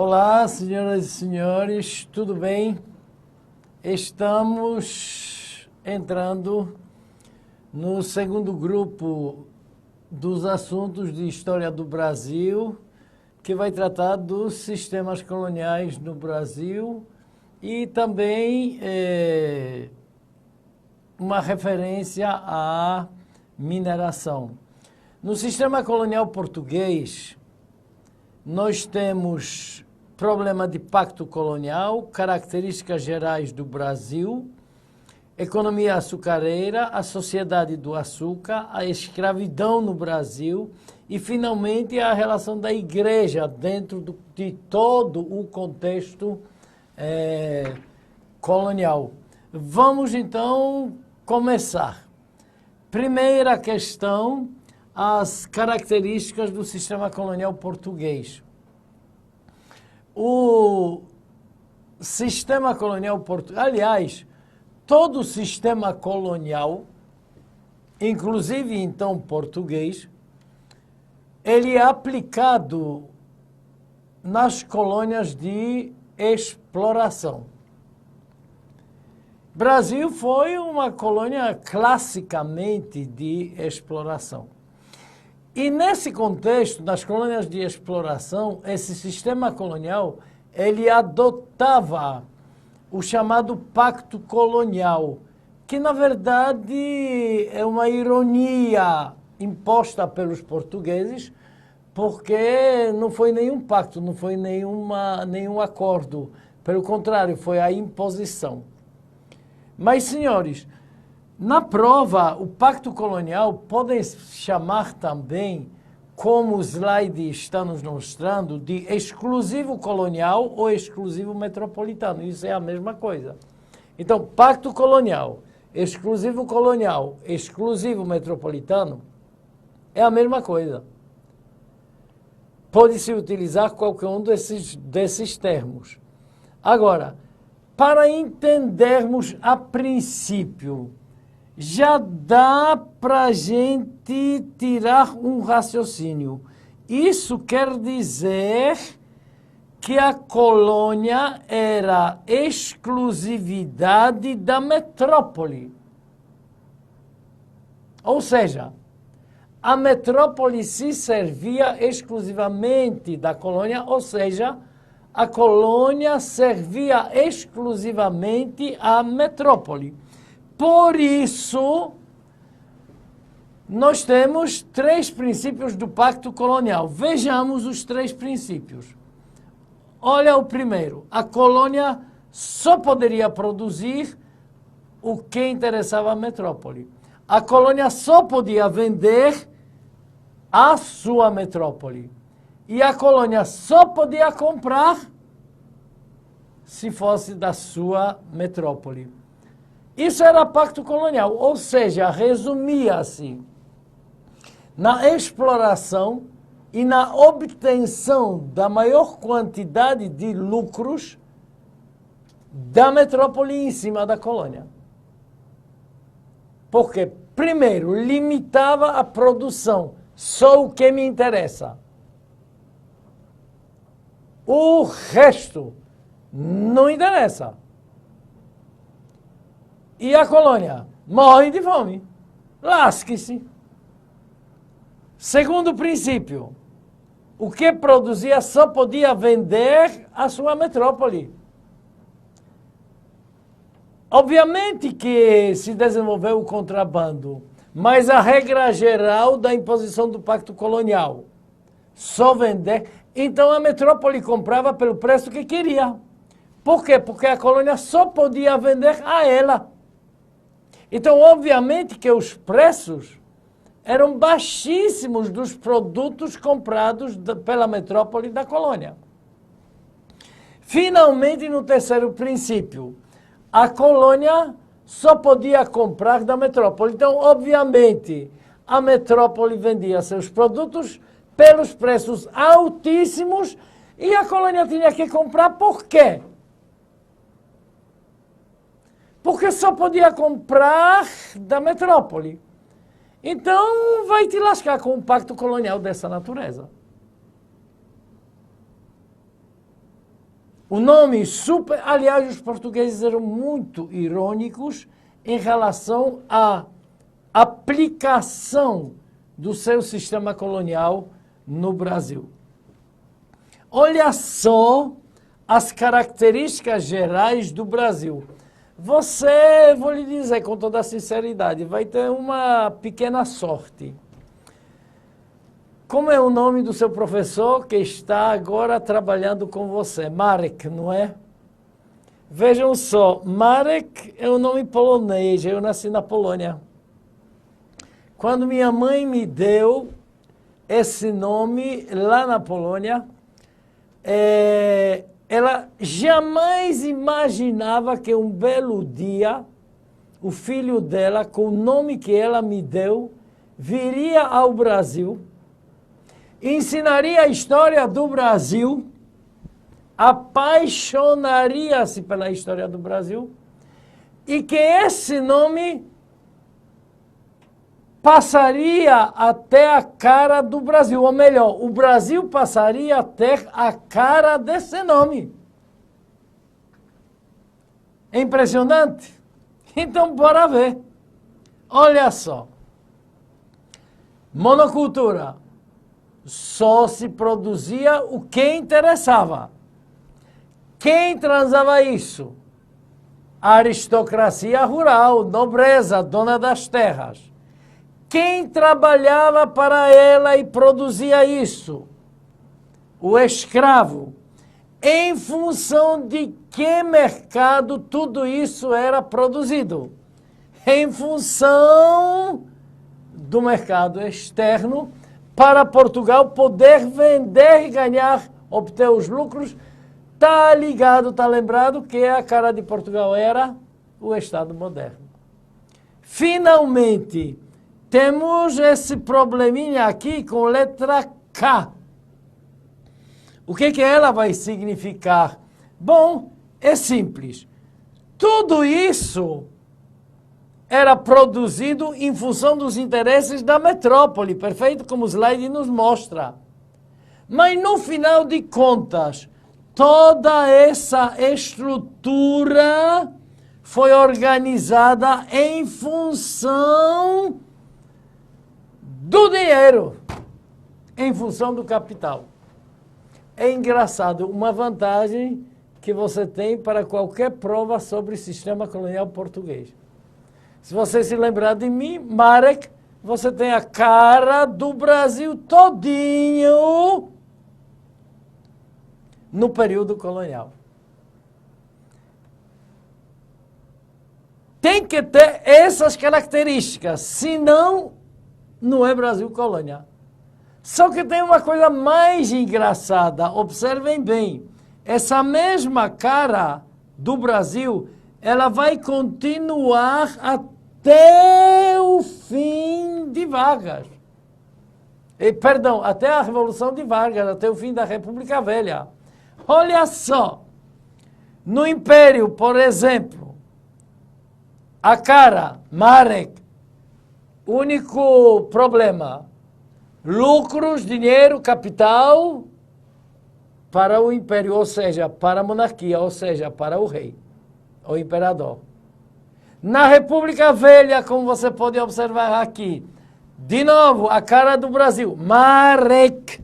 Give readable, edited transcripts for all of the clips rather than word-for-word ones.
Olá, senhoras e senhores, tudo bem? Estamos entrando no segundo grupo dos assuntos de história do Brasil, que vai tratar dos sistemas coloniais no Brasil e também uma referência à mineração. No sistema colonial português, nós temos problema de pacto colonial, características gerais do Brasil, economia açucareira, a sociedade do açúcar, a escravidão no Brasil e, finalmente, a relação da igreja dentro de todo o contexto colonial. Vamos, então, começar. Primeira questão, as características do sistema colonial português. O sistema colonial português, aliás, todo o sistema colonial, inclusive então português, ele é aplicado nas colônias de exploração. Brasil foi uma colônia classicamente de exploração. E nesse contexto, nas colônias de exploração, esse sistema colonial, ele adotava o chamado pacto colonial, que na verdade é uma ironia imposta pelos portugueses, porque não foi nenhum pacto, não foi nenhum acordo. Pelo contrário, foi a imposição. Mas, senhores, na prova, o pacto colonial podem chamar também, como o slide está nos mostrando, de exclusivo colonial ou exclusivo metropolitano. Isso é a mesma coisa. Então, pacto colonial, exclusivo metropolitano, é a mesma coisa. Pode-se utilizar qualquer um desses termos. Agora, para entendermos a princípio, já dá para a gente tirar um raciocínio. Isso quer dizer que a colônia era exclusividade da metrópole. Ou seja, a metrópole se servia exclusivamente da colônia, ou seja, a colônia servia exclusivamente à metrópole. Por isso, nós temos 3 princípios do pacto colonial. Vejamos os 3 princípios. Olha o primeiro. A colônia só poderia produzir o que interessava à metrópole. A colônia só podia vender a sua metrópole. E a colônia só podia comprar se fosse da sua metrópole. Isso era pacto colonial, ou seja, resumia-se na exploração e na obtenção da maior quantidade de lucros da metrópole em cima da colônia. Porque, primeiro, limitava a produção, só o que me interessa. O resto não interessa. E a colônia morre de fome. Lasque-se. Segundo princípio, o que produzia só podia vender a sua metrópole. Obviamente que se desenvolveu o contrabando, mas a regra geral da imposição do pacto colonial, só vender. Então a metrópole comprava pelo preço que queria. Por quê? Porque a colônia só podia vender a ela. Então, obviamente que os preços eram baixíssimos dos produtos comprados pela metrópole da colônia. Finalmente, no terceiro princípio, a colônia só podia comprar da metrópole. Então, obviamente, a metrópole vendia seus produtos pelos preços altíssimos e a colônia tinha que comprar por quê? Porque só podia comprar da metrópole. Então, vai te lascar com um pacto colonial dessa natureza. O nome super... Aliás, os portugueses eram muito irônicos em relação à aplicação do seu sistema colonial no Brasil. Olha só as características gerais do Brasil. Você, vou lhe dizer com toda a sinceridade, vai ter uma pequena sorte. Como é o nome do seu professor que está agora trabalhando com você? Marek, não é? Vejam só, Marek é um nome polonês, eu nasci na Polônia. Quando minha mãe me deu esse nome lá na Polônia, ela jamais imaginava que um belo dia o filho dela, com o nome que ela me deu, viria ao Brasil, ensinaria a história do Brasil, apaixonaria-se pela história do Brasil e que esse nome passaria até a cara do Brasil, ou melhor, o Brasil passaria até a cara desse nome. É impressionante? Então, bora ver. Olha só. Monocultura. Só se produzia o que interessava. Quem transava isso? A aristocracia rural, nobreza, dona das terras. Quem trabalhava para ela e produzia isso? O escravo. Em função de que mercado tudo isso era produzido? Em função do mercado externo, para Portugal poder vender e ganhar, obter os lucros. Está ligado, está lembrado que a cara de Portugal era o Estado moderno. Finalmente, temos esse probleminha aqui com letra K. O que ela vai significar? Bom, é simples. Tudo isso era produzido em função dos interesses da metrópole, perfeito? Como o slide nos mostra. Mas no final de contas, toda essa estrutura foi organizada em função do dinheiro, em função do capital. É engraçado, uma vantagem que você tem para qualquer prova sobre o sistema colonial português. Se você se lembrar de mim, Marek, você tem a cara do Brasil todinho no período colonial. Tem que ter essas características, senão não é Brasil colônia. Só que tem uma coisa mais engraçada, observem bem, essa mesma cara do Brasil, ela vai continuar até o fim de Vargas. Perdão, até a Revolução de Vargas, até o fim da República Velha. Olha só, no Império, por exemplo, a cara, Marek, único problema, lucros, dinheiro, capital para o Império, ou seja, para a monarquia, ou seja, para o rei, o imperador. Na República Velha, como você pode observar aqui, de novo, a cara do Brasil, Marek.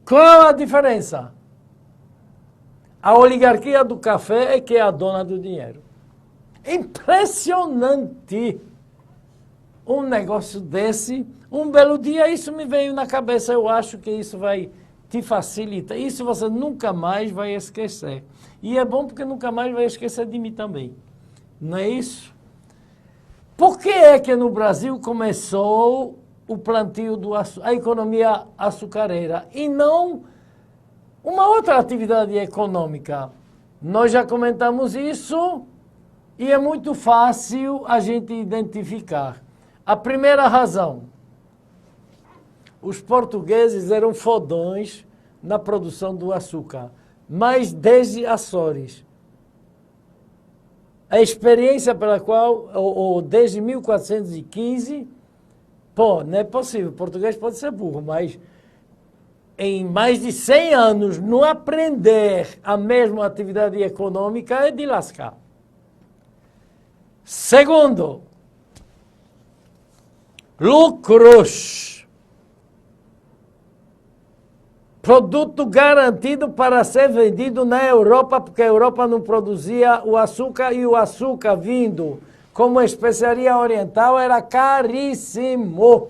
Qual a diferença? A oligarquia do café é que é a dona do dinheiro. Impressionante! Um negócio desse, um belo dia, isso me veio na cabeça, eu acho que isso vai te facilitar. Isso você nunca mais vai esquecer. E é bom porque nunca mais vai esquecer de mim também. Não é isso? Por que é que no Brasil começou o plantio a economia açucareira e não uma outra atividade econômica? Nós já comentamos isso e é muito fácil a gente identificar. A primeira razão, os portugueses eram fodões na produção do açúcar, mas desde Açores. A experiência pela qual, ou desde 1415, pô, não é possível, o português pode ser burro, mas em mais de 100 anos, não aprender a mesma atividade econômica é de lascar. Segundo, lucros. Produto garantido para ser vendido na Europa, porque a Europa não produzia o açúcar e o açúcar vindo como especiaria oriental era caríssimo.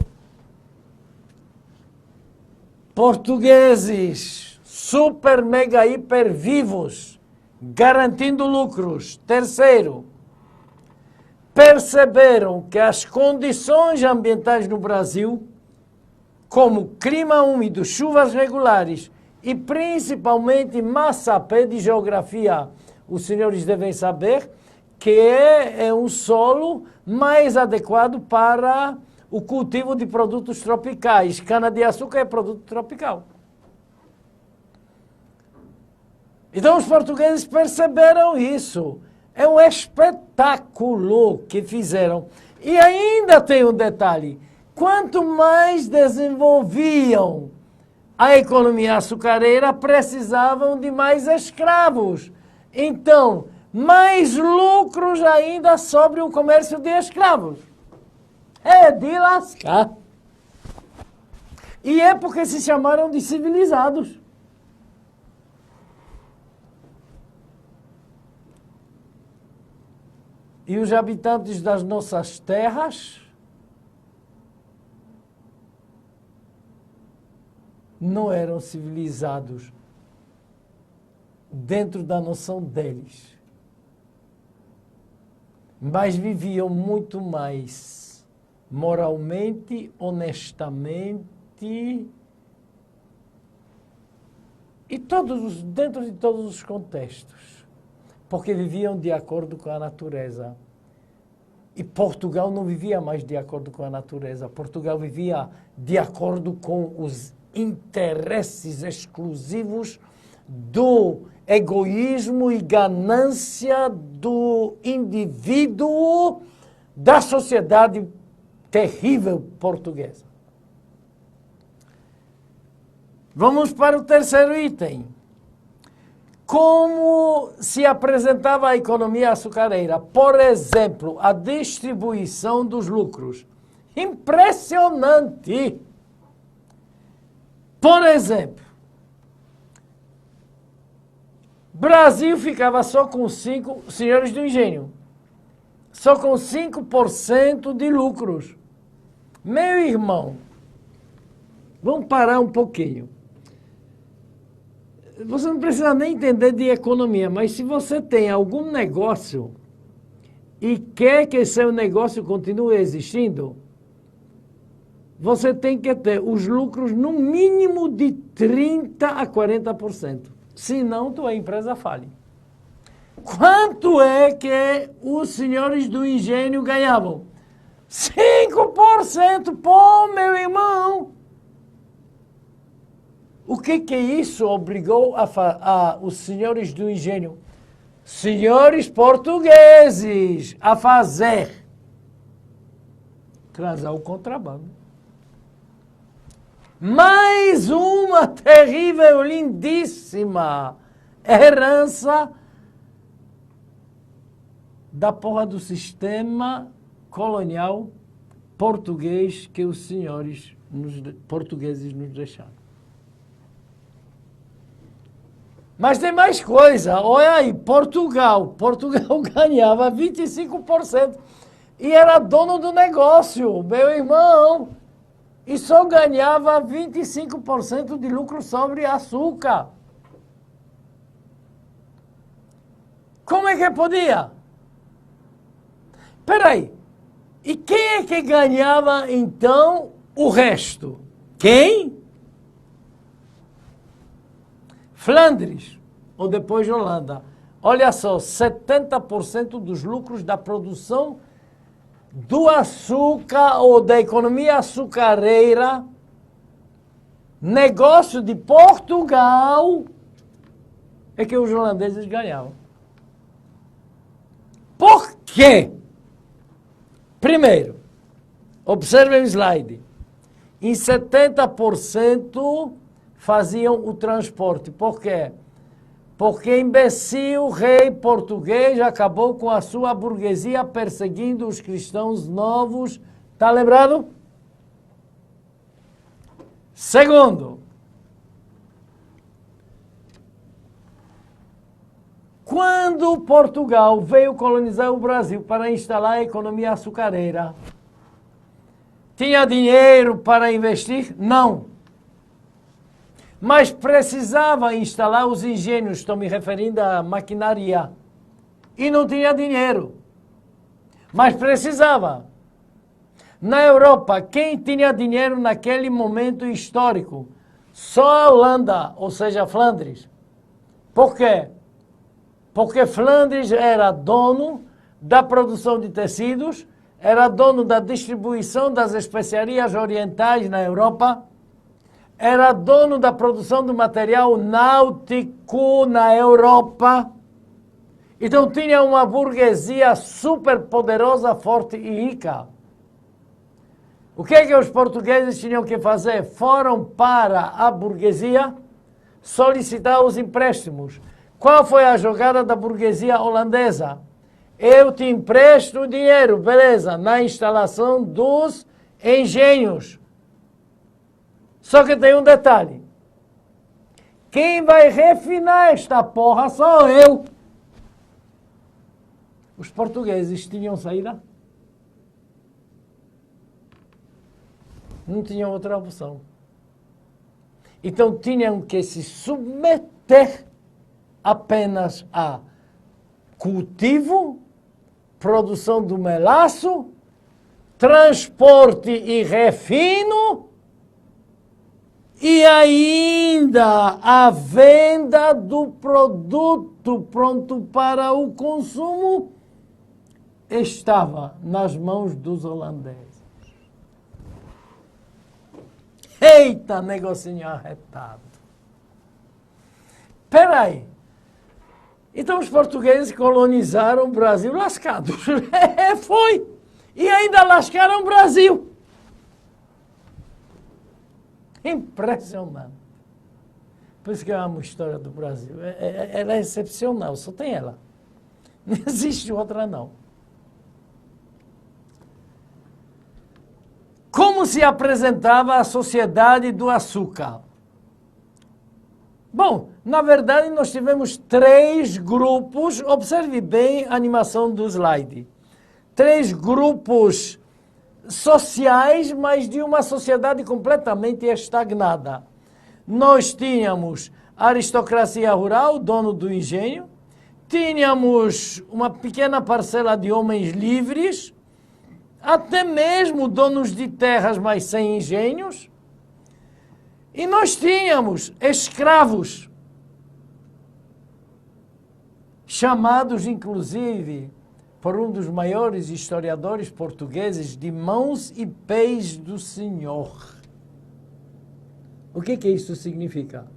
Portugueses, super, mega, hiper vivos, garantindo lucros. Terceiro, perceberam que as condições ambientais no Brasil, como clima úmido, chuvas regulares e principalmente massapé de geografia, os senhores devem saber que é um solo mais adequado para o cultivo de produtos tropicais. Cana-de-açúcar é produto tropical. Então os portugueses perceberam isso. É um espetáculo que fizeram. E ainda tem um detalhe. Quanto mais desenvolviam a economia açucareira, precisavam de mais escravos. Então, mais lucros ainda sobre o comércio de escravos. É de lascar. E é porque se chamaram de civilizados. E os habitantes das nossas terras não eram civilizados dentro da noção deles, mas viviam muito mais moralmente, honestamente e dentro de todos os contextos, porque viviam de acordo com a natureza. E Portugal não vivia mais de acordo com a natureza. Portugal vivia de acordo com os interesses exclusivos do egoísmo e ganância do indivíduo da sociedade terrível portuguesa. Vamos para o terceiro item. Como se apresentava a economia açucareira? Por exemplo, a distribuição dos lucros. Impressionante! Por exemplo, Brasil ficava só com 5, senhores do engenho, só com 5% de lucros. Meu irmão, vamos parar um pouquinho. Você não precisa nem entender de economia, mas se você tem algum negócio e quer que seu negócio continue existindo, você tem que ter os lucros no mínimo de 30% a 40%. Senão, tua empresa fale. Quanto é que os senhores do engenho ganhavam? 5%, pô, meu irmão! O que isso obrigou os senhores do engenho, senhores portugueses, a fazer? Transar o contrabando. Mais uma terrível, lindíssima herança da porra do sistema colonial português que os senhores portugueses nos deixaram. Mas tem mais coisa. Olha aí, Portugal ganhava 25% e era dono do negócio, meu irmão. E só ganhava 25% de lucro sobre açúcar. Como é que podia? Peraí. E quem é que ganhava, então, o resto? Quem? Flandres, ou depois Holanda. Olha só, 70% dos lucros da produção do açúcar ou da economia açucareira, negócio de Portugal, é que os holandeses ganhavam. Por quê? Primeiro, observem o slide. Em 70% faziam o transporte. Por quê? Porque imbecil rei português acabou com a sua burguesia perseguindo os cristãos novos. Está lembrado? Segundo, quando Portugal veio colonizar o Brasil para instalar a economia açucareira, tinha dinheiro para investir? Não. Mas precisava instalar os engenhos, estou me referindo à maquinaria. E não tinha dinheiro. Mas precisava. Na Europa, quem tinha dinheiro naquele momento histórico? Só a Holanda, ou seja, Flandres. Por quê? Porque Flandres era dono da produção de tecidos, era dono da distribuição das especiarias orientais na Europa, era dono da produção do material náutico na Europa. Então tinha uma burguesia super poderosa, forte e rica. O que é que os portugueses tinham que fazer? Foram para a burguesia solicitar os empréstimos. Qual foi a jogada da burguesia holandesa? Eu te empresto dinheiro, beleza, na instalação dos engenhos. Só que tem um detalhe. Quem vai refinar esta porra sou eu. Os portugueses tinham saída? Não tinham outra opção. Então tinham que se submeter apenas a cultivo, produção do melaço, transporte e refino, e ainda a venda do produto pronto para o consumo estava nas mãos dos holandeses. Eita, negocinho arretado. Peraí. Então os portugueses colonizaram o Brasil lascados. Foi. E ainda lascaram o Brasil. Impressionante. Por isso que eu amo a história do Brasil. Ela é excepcional, só tem ela. Não existe outra, não. Como se apresentava a sociedade do açúcar? Bom, na verdade nós tivemos 3 grupos, observe bem a animação do slide. 3 grupos sociais, mas de uma sociedade completamente estagnada. Nós tínhamos a aristocracia rural, dono do engenho, tínhamos uma pequena parcela de homens livres, até mesmo donos de terras, mas sem engenhos, e nós tínhamos escravos, chamados inclusive por um dos maiores historiadores portugueses de mãos e pés do Senhor. O que isso significa?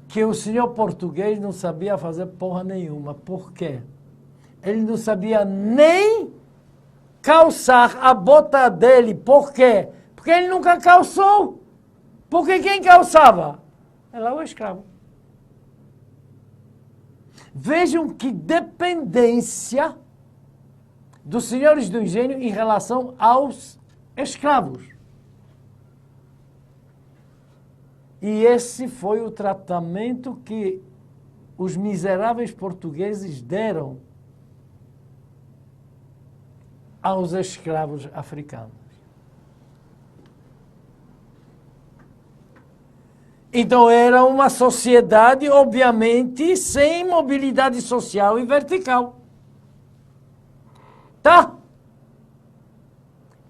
Que o senhor português não sabia fazer porra nenhuma. Por quê? Ele não sabia nem calçar a bota dele. Por quê? Porque ele nunca calçou. Porque quem calçava? Era o escravo. Vejam que dependência dos senhores do engenho em relação aos escravos. E esse foi o tratamento que os miseráveis portugueses deram aos escravos africanos. Então era uma sociedade, obviamente, sem mobilidade social e vertical. Tá?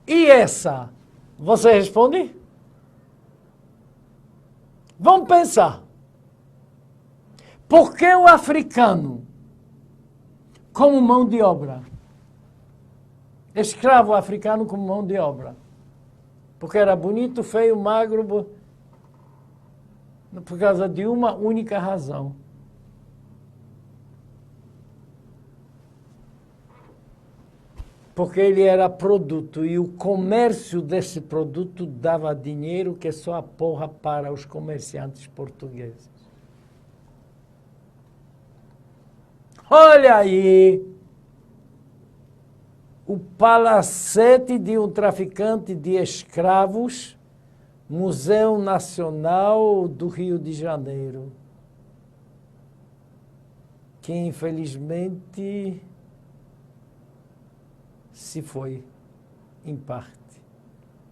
E essa? Você responde? Vamos pensar. Por que o africano, como mão de obra? Escravo africano como mão de obra. Porque era bonito, feio, magro, por causa de uma única razão. porque ele era produto e o comércio desse produto dava dinheiro que só a porra para os comerciantes portugueses. Olha aí o palacete de um traficante de escravos, Museu Nacional do Rio de Janeiro, que infelizmente se foi, em parte,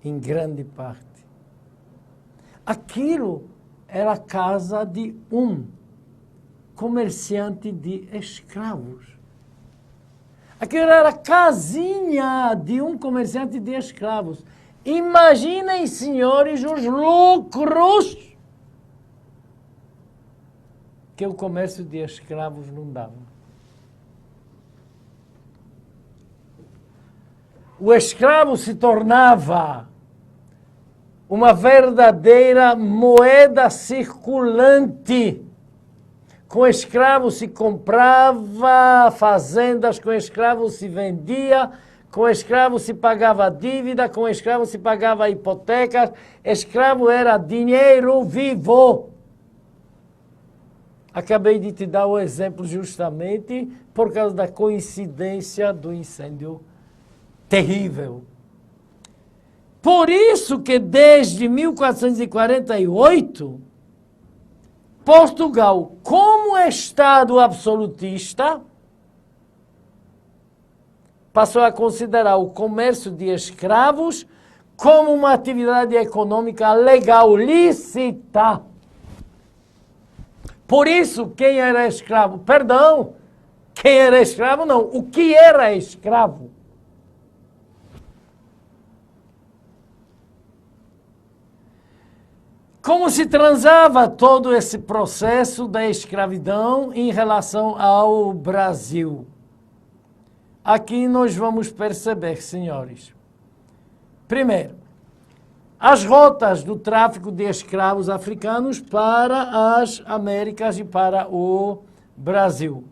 em grande parte. Aquilo era a casa de um comerciante de escravos. Aquilo era a casinha de um comerciante de escravos. Imaginem, senhores, os lucros que o comércio de escravos não dava. O escravo se tornava uma verdadeira moeda circulante. Com escravo se comprava fazendas, com escravo se vendia, com escravo se pagava dívida, com escravo se pagava hipotecas. Escravo era dinheiro vivo. Acabei de te dar o exemplo justamente por causa da coincidência do incêndio terrível. Por isso que desde 1448, Portugal, como Estado absolutista, passou a considerar o comércio de escravos como uma atividade econômica legal, lícita. Por isso, quem era escravo, perdão, quem era escravo não, o que era escravo? Como se transava todo esse processo da escravidão em relação ao Brasil? Aqui nós vamos perceber, senhores. Primeiro, as rotas do tráfico de escravos africanos para as Américas e para o Brasil.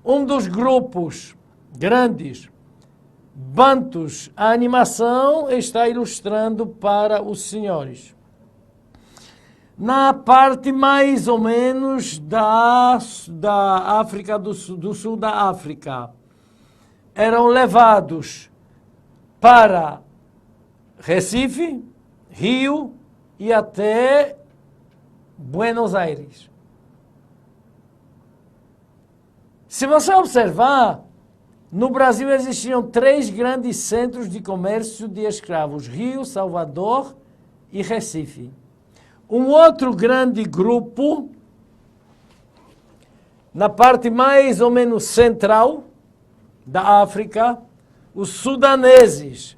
Um dos grupos grandes, bantus, a animação está ilustrando para os senhores. Na parte mais ou menos da África do sul da África, eram levados para Recife, Rio e até Buenos Aires. Se você observar, no Brasil existiam 3 grandes centros de comércio de escravos: Rio, Salvador e Recife. Um outro grande grupo, na parte mais ou menos central da África, os sudaneses,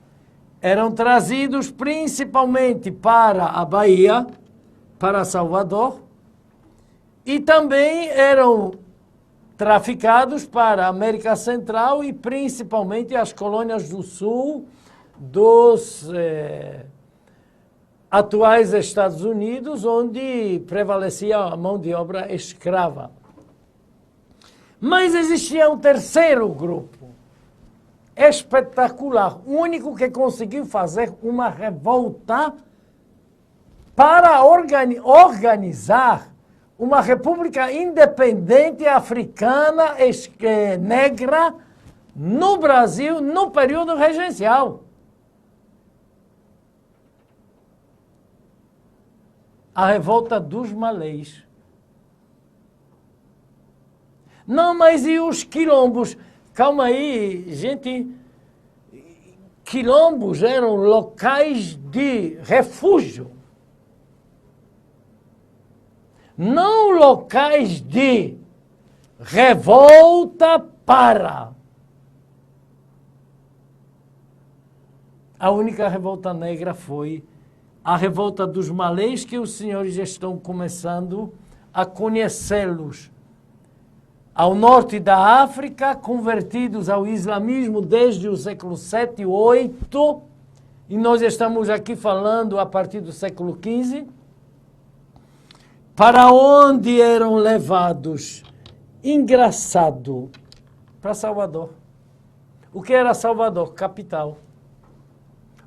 eram trazidos principalmente para a Bahia, para Salvador, e também eram traficados para a América Central e principalmente as colônias do sul dos atuais Estados Unidos, onde prevalecia a mão de obra escrava. Mas existia um terceiro grupo, espetacular, único que conseguiu fazer uma revolta para organizar uma república independente africana negra no Brasil no período regencial. A revolta dos malês. Não, mas e os quilombos? Calma aí, gente. Quilombos eram locais de refúgio. Não locais de revolta para. A única revolta negra foi a revolta dos malês, que os senhores já estão começando a conhecê-los. Ao norte da África, convertidos ao islamismo desde o século 7 e 8, e nós estamos aqui falando a partir do século 15, para onde eram levados, engraçado, para Salvador. O que era Salvador? Capital.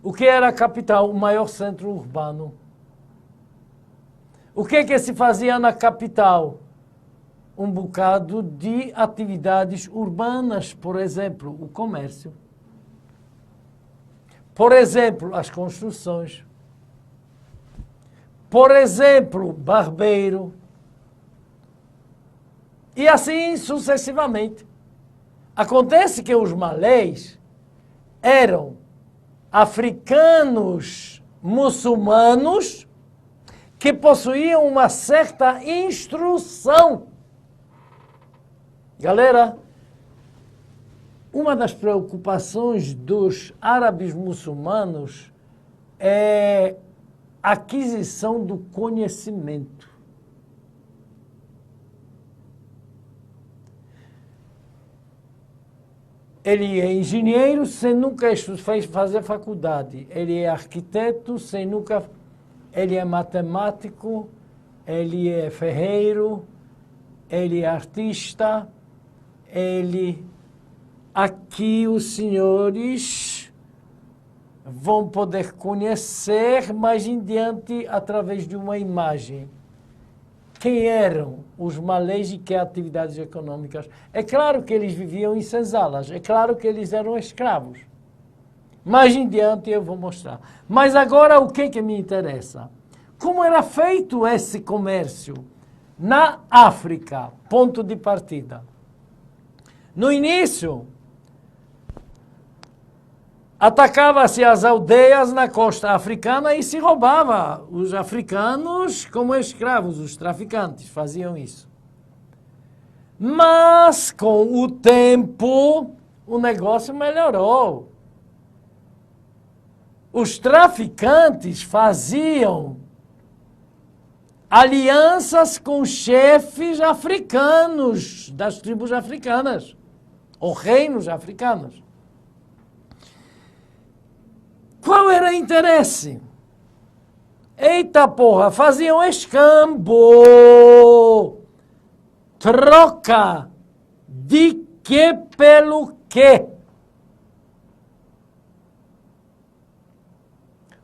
O que era a capital? O maior centro urbano. O que se fazia na capital? Um bocado de atividades urbanas, por exemplo, o comércio. Por exemplo, as construções. Por exemplo, barbeiro. E assim sucessivamente. Acontece que os malês eram africanos muçulmanos que possuíam uma certa instrução. Galera, uma das preocupações dos árabes muçulmanos é a aquisição do conhecimento. Ele é engenheiro sem nunca fazer faculdade. Ele é arquiteto sem nunca... Ele é matemático, ele é ferreiro, ele é artista, ele... Aqui os senhores vão poder conhecer mais em diante através de uma imagem. Quem eram os malês e que atividades econômicas? É claro que eles viviam em senzalas, é claro que eles eram escravos. Mais em diante eu vou mostrar. Mas agora o que me interessa? Como era feito esse comércio na África? Ponto de partida. No início, atacava-se as aldeias na costa africana e se roubava os africanos como escravos, os traficantes faziam isso. Mas, com o tempo, o negócio melhorou. Os traficantes faziam alianças com chefes africanos, das tribos africanas, ou reinos africanos. Qual era o interesse? Eita porra, faziam escambo. Troca de que pelo quê?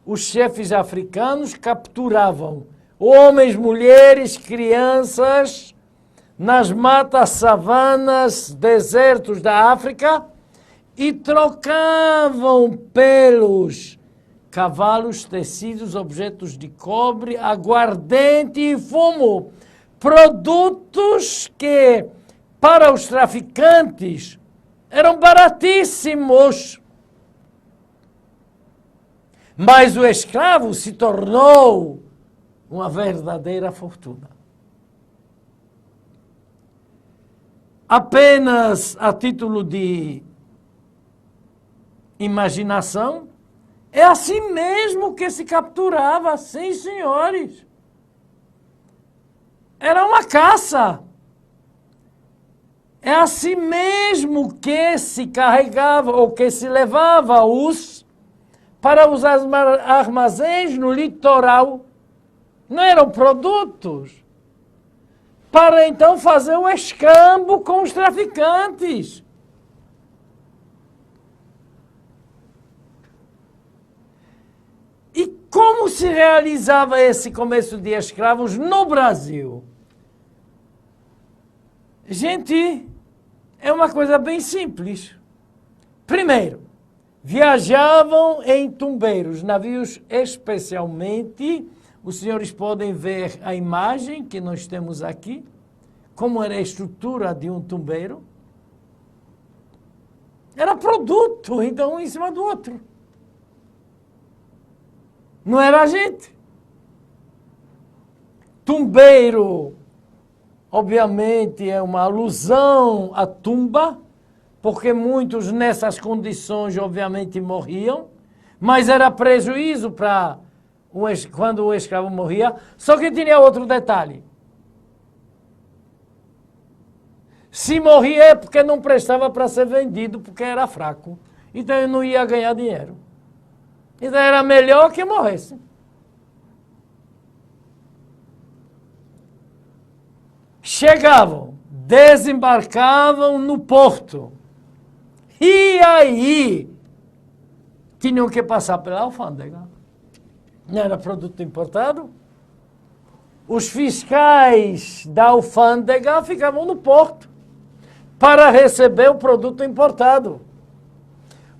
Os chefes africanos capturavam homens, mulheres, crianças nas matas, savanas, desertos da África e trocavam pelos cavalos, tecidos, objetos de cobre, aguardente e fumo. Produtos que, para os traficantes, eram baratíssimos. Mas o escravo se tornou uma verdadeira fortuna. Apenas a título de imaginação, é assim mesmo que se capturava, sim, senhores. Era uma caça. É assim mesmo que se carregava ou que se levava-os para os armazéns no litoral. Não eram produtos. Para então fazer um escambo com os traficantes. E como se realizava esse comércio de escravos no Brasil? Gente, é uma coisa bem simples. Primeiro, viajavam em tumbeiros, navios especialmente. Os senhores podem ver a imagem que nós temos aqui, como era a estrutura de um tumbeiro. Era produto, então um em cima do outro. Não era a gente. Tumbeiro, obviamente, é uma alusão à tumba, porque muitos nessas condições, obviamente, morriam, mas era prejuízo para quando o escravo morria. Só que tinha outro detalhe. Se morria é porque não prestava para ser vendido, porque era fraco. Então ele não ia ganhar dinheiro. Então era melhor que morresse. Chegavam, desembarcavam no porto. E aí, tinham que passar pela alfândega. Não era produto importado? Os fiscais da alfândega ficavam no porto para receber o produto importado.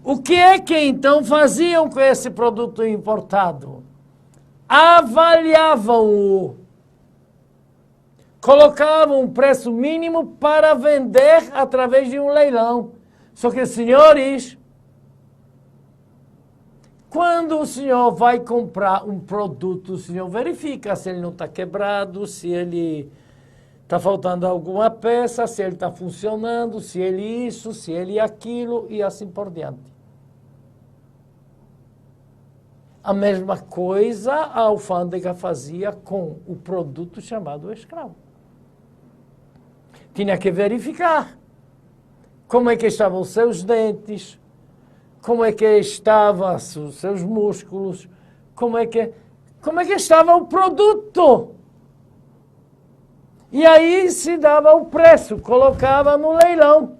O que é que então faziam com esse produto importado? Avaliavam-o, colocavam um preço mínimo para vender através de um leilão. Só que, senhores, quando o senhor vai comprar um produto, o senhor verifica se ele não está quebrado, se ele está faltando alguma peça, se ele está funcionando, se ele isso, se ele aquilo e assim por diante. A mesma coisa a alfândega fazia com o produto chamado escravo. Tinha que verificar como é que estavam os seus dentes, como é que estavam os seus músculos, como é que estava o produto. E aí se dava o preço, colocava no leilão.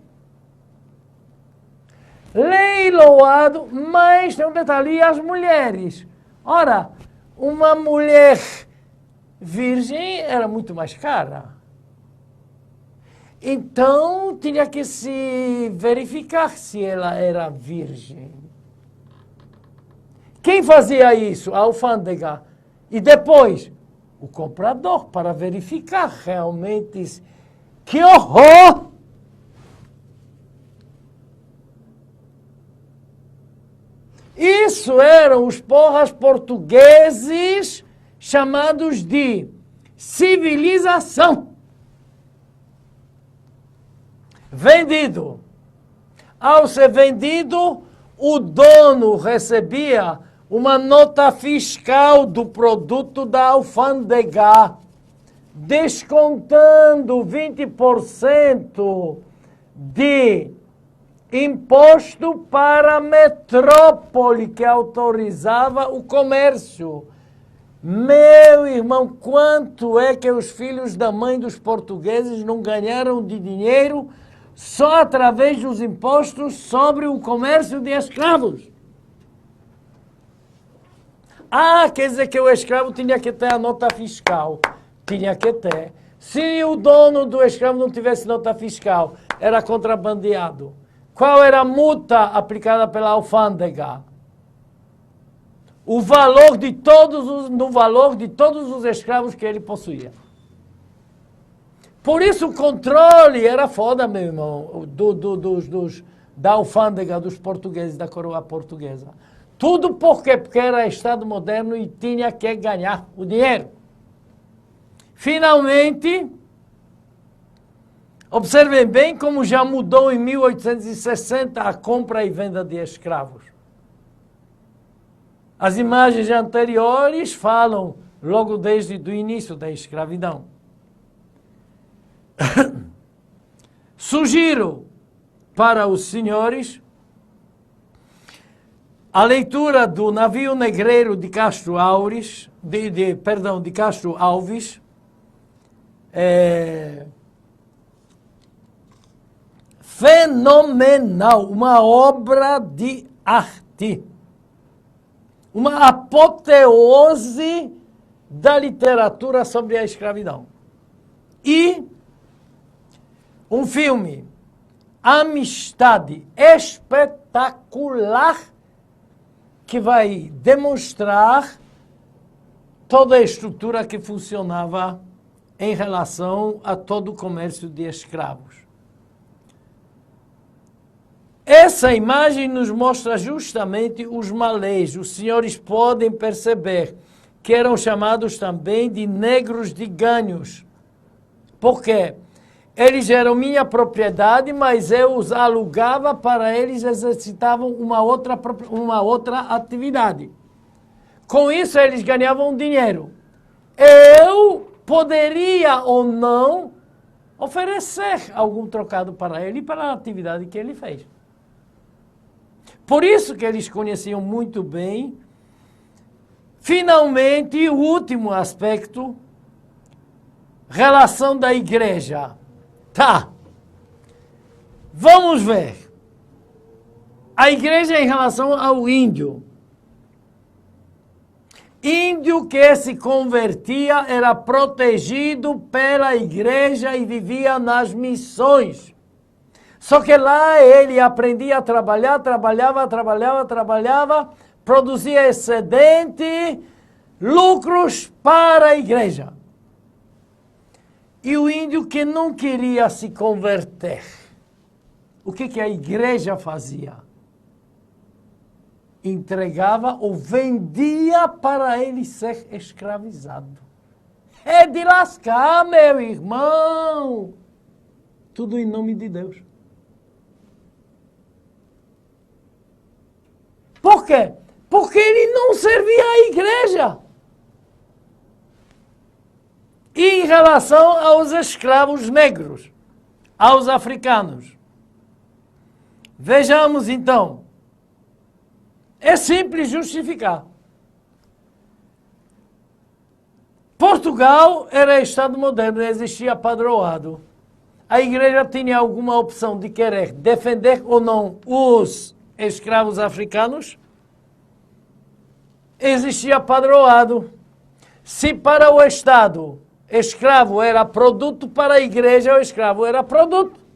Leiloado, mas tem um detalhe, e as mulheres? Ora, uma mulher virgem era muito mais cara. Então, tinha que se verificar se ela era virgem. Quem fazia isso? A alfândega. E depois, o comprador, para verificar realmente. Que horror! Isso eram os porras portugueses chamados de civilização. Vendido. Ao ser vendido, o dono recebia uma nota fiscal do produto da alfândega, descontando 20% de imposto para a metrópole que autorizava o comércio. Meu irmão, quanto é que os filhos da mãe dos portugueses não ganharam de dinheiro só através dos impostos sobre o comércio de escravos? Ah, quer dizer que o escravo tinha que ter a nota fiscal. Tinha que ter. Se o dono do escravo não tivesse nota fiscal, era contrabandeado. Qual era a multa aplicada pela alfândega? No valor de todos os escravos que ele possuía. Por isso o controle era foda, meu irmão, da alfândega, dos portugueses, da coroa portuguesa. Tudo por quê? Porque era Estado moderno e tinha que ganhar o dinheiro. Finalmente, observem bem como já mudou em 1860 a compra e venda de escravos. As imagens anteriores falam logo desde o início da escravidão. Sugiro para os senhores a leitura do Navio Negreiro de Castro Alves, de Castro Alves, fenomenal, uma obra de arte, uma apoteose da literatura sobre a escravidão. E um filme, Amistade, espetacular, que vai demonstrar toda a estrutura que funcionava em relação a todo o comércio de escravos. Essa imagem nos mostra justamente os malês. Os senhores podem perceber que eram chamados também de negros de ganhos. Por quê? Eles eram minha propriedade, mas eu os alugava para eles exercitavam uma outra atividade. Com isso, eles ganhavam dinheiro. Eu poderia ou não oferecer algum trocado para ele e para a atividade que ele fez. Por isso que eles conheciam muito bem. Finalmente, o último aspecto, relação da igreja. Tá, vamos ver. A igreja em relação ao índio. Índio que se convertia era protegido pela igreja e vivia nas missões. Só que lá ele aprendia a trabalhar, trabalhava, produzia excedente, lucros para a igreja. E o índio que não queria se converter, o que a igreja fazia? Entregava ou vendia para ele ser escravizado. É de lascar, meu irmão. Tudo em nome de Deus. Por quê? Porque ele não servia à igreja. E em relação aos escravos negros, aos africanos. Vejamos então. É simples justificar. Portugal era Estado moderno, existia padroado. A igreja tinha alguma opção de querer defender ou não os escravos africanos? Existia padroado. Se para o Estado escravo era produto, para a igreja o escravo era produto.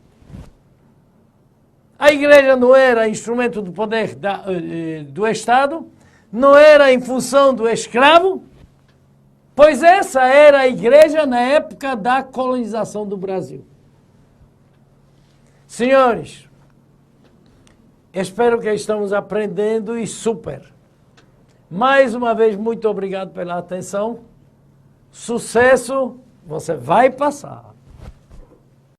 A igreja não era instrumento do poder do Estado, não era em função do escravo, pois essa era a igreja na época da colonização do Brasil. Senhores, espero que estamos aprendendo e super. Mais uma vez, muito obrigado pela atenção. Sucesso, você vai passar.